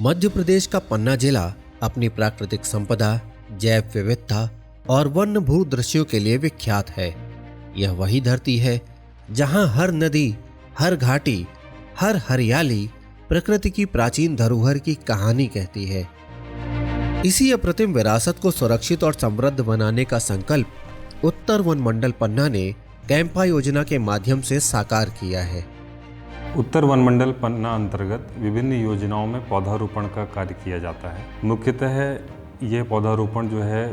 मध्य प्रदेश का पन्ना जिला अपनी प्राकृतिक संपदा, जैव विविधता और वन्य भू दृश्यों के लिए विख्यात है। यह वही धरती है जहां हर नदी, हर घाटी, हर हरियाली प्रकृति की प्राचीन धरोहर की कहानी कहती है। इसी अप्रतिम विरासत को सुरक्षित और समृद्ध बनाने का संकल्प उत्तर वन मंडल पन्ना ने कैंपा योजना के माध्यम से साकार किया है। उत्तर वन मंडल पन्ना अंतर्गत विभिन्न योजनाओं में पौधारोपण का कार्य किया जाता है। मुख्यतः यह पौधारोपण जो है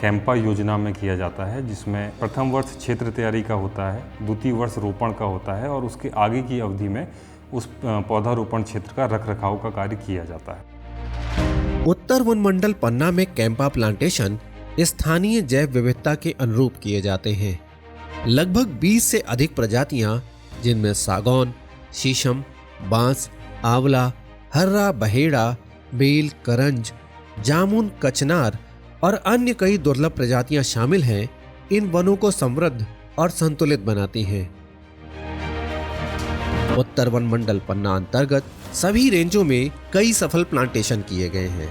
कैंपा योजना में किया जाता है, जिसमें प्रथम वर्ष क्षेत्र तैयारी का होता है, द्वितीय वर्ष रोपण का होता है और उसके आगे की अवधि में उस पौधारोपण क्षेत्र का रखरखाव का कार्य किया जाता है। उत्तर वन मंडल पन्ना में कैंपा प्लांटेशन स्थानीय जैव विविधता के अनुरूप किए जाते हैं। लगभग 20 से अधिक प्रजातियां, जिनमें सागौन, शीशम, बांस, आंवला, हर्रा, बहेड़ा, बेल, करंज, जामुन, कचनार और अन्य कई दुर्लभ प्रजातियां शामिल हैं, इन वनों को समृद्ध और संतुलित बनाती हैं। उत्तर वन मंडल पन्ना अंतर्गत सभी रेंजों में कई सफल प्लांटेशन किए गए हैं।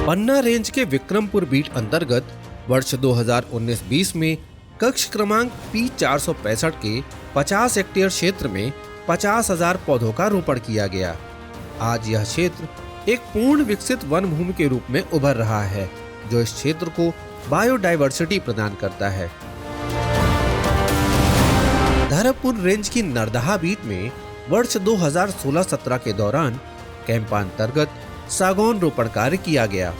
पन्ना रेंज के विक्रमपुर बीट अंतर्गत वर्ष 2019-20 में कक्ष क्रमांक P465 के 50 हेक्टेयर क्षेत्र में 50,000 पौधों का रोपण किया गया। आज यह क्षेत्र एक पूर्ण विकसित वन भूमि के रूप में उभर रहा है, जो इस क्षेत्र को बायोडायवर्सिटी प्रदान करता है। धरमपुर रेंज की नरदहा बीट में वर्ष 2016-17 के दौरान कैंपा अंतर्गत सागौन रोपण कार्य किया गया।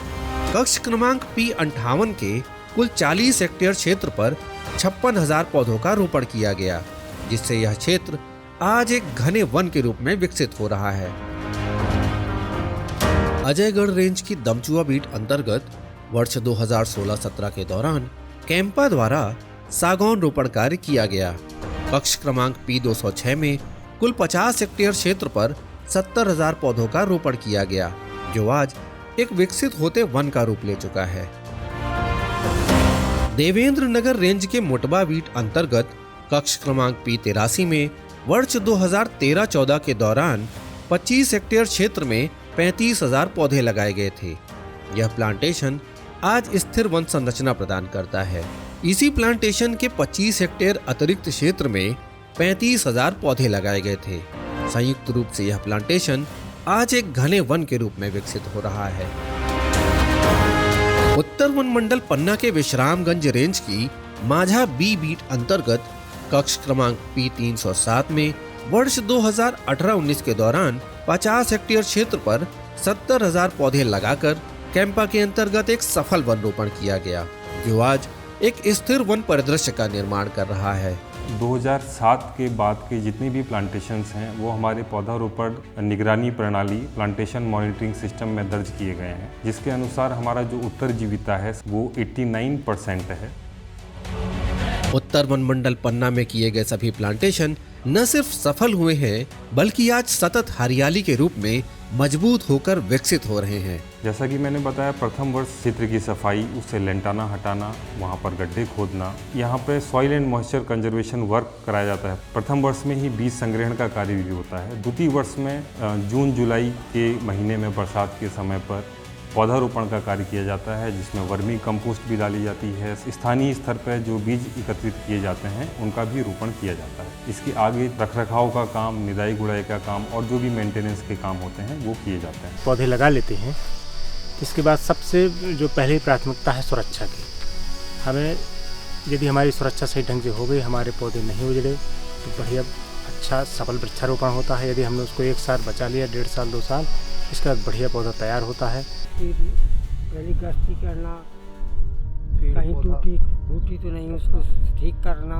कक्ष क्रमांक P58 के कुल 40 हेक्टेयर क्षेत्र पर 56,000 पौधों का रोपण किया गया, जिससे यह क्षेत्र आज एक घने वन के रूप में विकसित हो रहा है। अजयगढ़ रेंज की दमचुआ बीट अंतर्गत वर्ष 2016-17 के दौरान कैंपा द्वारा सागौन रोपण कार्य किया गया। कक्ष क्रमांक P206 में कुल 50 हेक्टेयर क्षेत्र पर 70,000 पौधों का रोपण किया गया, जो आज एक विकसित होते वन का रूप ले चुका है। देवेंद्र नगर रेंज के मोटबा बीट अंतर्गत कक्ष क्रमांक P83 में वर्ष 2013-14 के दौरान 25 हेक्टेयर क्षेत्र में 35,000 पौधे लगाए गए थे। यह प्लांटेशन आज स्थिर वन संरचना प्रदान करता है। इसी प्लांटेशन के 25 हेक्टेयर अतिरिक्त क्षेत्र में 35,000 पौधे लगाए गए थे। संयुक्त रूप से यह प्लांटेशन आज एक घने वन के रूप में विकसित हो रहा है। उत्तर वन मंडल पन्ना के विश्रामगंज रेंज की माझा बी बीट अंतर्गत कक्ष क्रमांक P307 में वर्ष 2018-19 के दौरान 50 हेक्टेयर क्षेत्र पर 70,000 पौधे लगाकर कैंपा के अंतर्गत एक सफल वन रोपण किया गया, जो आज एक स्थिर वन परिदृश्य का निर्माण कर रहा है। 2007 के बाद के जितने भी प्लांटेशंस हैं वो हमारे पौधारोपण निगरानी प्रणाली प्लांटेशन मॉनिटरिंग सिस्टम में दर्ज किए गए हैं, जिसके अनुसार हमारा जो उत्तर जीविता है वो 89% है। उत्तर वन मंडल पन्ना में किए गए सभी प्लांटेशन न सिर्फ सफल हुए हैं, बल्कि आज सतत हरियाली के रूप में मजबूत होकर विकसित हो रहे हैं। जैसा कि मैंने बताया, प्रथम वर्ष क्षेत्र की सफाई, उससे लेंटाना हटाना, वहाँ पर गड्ढे खोदना, यहाँ पे soil and moisture conservation work कराया जाता है। प्रथम वर्ष में ही बीज संग्रहण का कार्य भी होता है। द्वितीय वर्ष में जून जुलाई के महीने में बरसात के समय पर पौधारोपण का कार्य किया जाता है, जिसमें वर्मी कंपोस्ट भी डाली जाती है। स्थानीय स्तर पर जो बीज एकत्रित किए जाते हैं उनका भी रोपण किया जाता है। इसके आगे रखरखाव का काम, निदाई गुड़ाई का काम और जो भी मेंटेनेंस के काम होते हैं वो किए जाते हैं। पौधे लगा लेते हैं, इसके बाद सबसे जो पहली प्राथमिकता है सुरक्षा की। हमें यदि हमारी सुरक्षा सही ढंग से हो गई, हमारे पौधे नहीं उजड़े, तो बढ़िया अच्छा सफल वृक्षारोपण होता है। यदि हमने उसको 1 साल बचा लिया, 1.5 साल 2 साल, इसका बढ़िया पौधा तैयार होता है। पहले गश्ती करना, कहीं टूटी फूटी तो नहीं, उसको ठीक करना,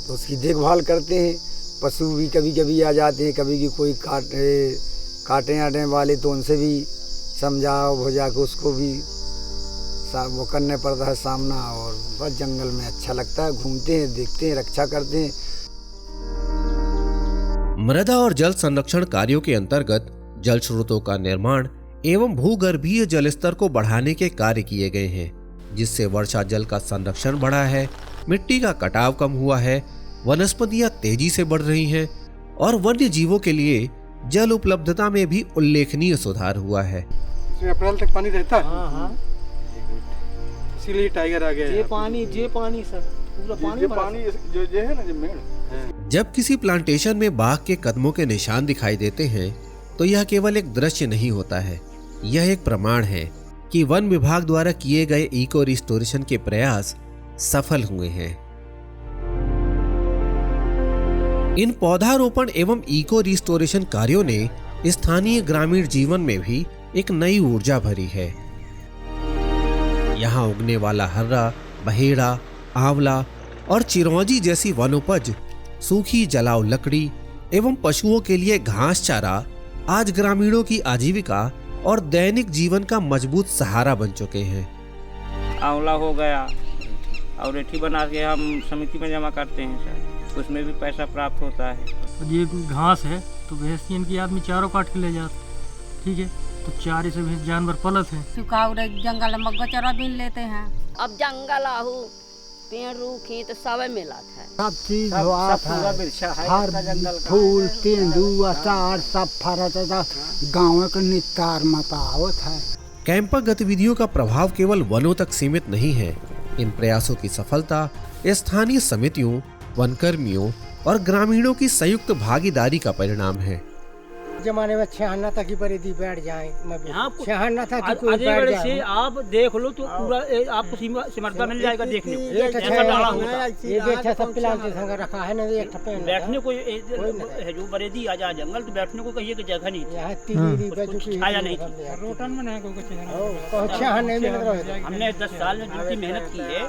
तो उसकी देखभाल करते हैं। पशु भी कभी कभी आ जाते हैं, कभी कोई काटे आने वाले, तो उनसे भी समझाओ भुजा के उसको भी वो करने पड़ता है सामना। और बस जंगल में अच्छा लगता है, घूमते हैं, देखते हैं, रक्षा करते हैं। मृदा और जल संरक्षण कार्यों के अंतर्गत जल स्रोतों का निर्माण एवं भूगर्भीय जल स्तर को बढ़ाने के कार्य किए गए हैं, जिससे वर्षा जल का संरक्षण बढ़ा है, मिट्टी का कटाव कम हुआ है, वनस्पतियां तेजी से बढ़ रही हैं और वन्य जीवों के लिए जल उपलब्धता में भी उल्लेखनीय सुधार हुआ है। इसमें अप्रैल तक पानी रहता है। हाँ इसीलिए टाइगर आ गया है। ये पानी सर पूरा पानी जो है ना, जो मेड़। जब किसी प्लांटेशन में बाघ के कदमों के निशान दिखाई देते हैं तो यह केवल एक दृश्य नहीं होता है, यह एक प्रमाण है कि वन विभाग द्वारा किए गए इको रिस्टोरेशन के प्रयास सफल हुए हैं। इन पौधारोपण एवं इको रिस्टोरेशन कार्यों ने स्थानीय ग्रामीण जीवन में भी एक नई ऊर्जा भरी है। यहाँ उगने वाला हर्रा, बहेड़ा, आंवला और चिरौंजी जैसी वनोपज, सूखी जलाऊ लकड़ी एवं पशुओं के लिए घास चारा आज ग्रामीणों की आजीविका और दैनिक जीवन का मजबूत सहारा बन चुके हैं। आंवला हो गया और रेठी बना के हम समिति में जमा करते हैं सर, उसमें भी पैसा प्राप्त होता है। ये घास है तो भैंस की आदमी चारों काट के ले जाते, ठीक है, तो चारे से भैंस जानवर पलत है। सुखाव जंगल में मग्गा चारा बीन लेते हैं। अब जंगल आहू पेड़ रूखी तो सब मिला था, सब चीज हुआ था, हर फूल तेंदू अचार सब फरत था, गाँव के नितार मतावत है। कैंपा गतिविधियों का प्रभाव केवल वनों तक सीमित नहीं है। इन प्रयासों की सफलता स्थानीय समितियों, वनकर्मियों और ग्रामीणों की संयुक्त भागीदारी का परिणाम है। जमाने में छहना था कि बरेदी बैठ जाए, छहना था कि कोई बैठ जाए। से आप देख लो तो पूरा आपको सिमरता मिल जाएगा देखने को। ये बैठा सब प्लांटेशन का रखा है ना, एक बैठने को है जो बरेदी आ जाए जंगल तो बैठने को कहीं जगह नहीं थी, छाया नहीं थी। रोटन में नहीं कोई हमने 10 साल में जितनी मेहनत की है,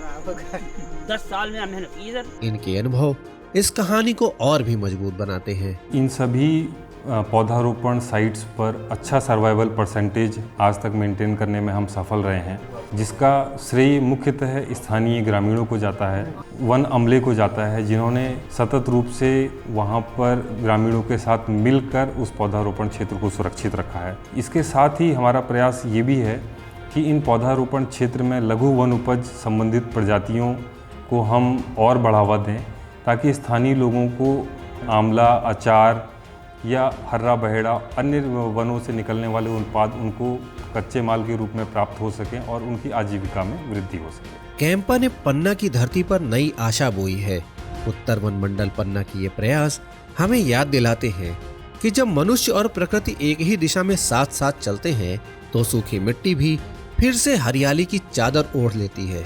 10 साल में हम मेहनत की सर। इनके अनुभव इस कहानी को और भी मजबूत बनाते हैं। इन सभी पौधारोपण साइट्स पर अच्छा सर्वाइवल परसेंटेज आज तक मेंटेन करने में हम सफल रहे हैं, जिसका श्रेय मुख्यतः स्थानीय ग्रामीणों को जाता है, वन अमले को जाता है, जिन्होंने सतत रूप से वहां पर ग्रामीणों के साथ मिलकर उस पौधारोपण क्षेत्र को सुरक्षित रखा है। इसके साथ ही हमारा प्रयास ये भी है कि इन पौधारोपण क्षेत्र में लघु वन उपज संबंधित प्रजातियों को हम और बढ़ावा दें, ताकि स्थानीय लोगों को आंवला, अचार या हर्रा, बहेड़ा, अन्य वनों से निकलने वाले उत्पाद उनको कच्चे माल के रूप में प्राप्त हो सकें और उनकी आजीविका में वृद्धि हो सके। कैंपा ने पन्ना की धरती पर नई आशा बोई है। उत्तर वन मंडल पन्ना की ये प्रयास हमें याद दिलाते हैं कि जब मनुष्य और प्रकृति एक ही दिशा में साथ साथ चलते हैं तो सूखी मिट्टी भी फिर से हरियाली की चादर ओढ़ लेती है।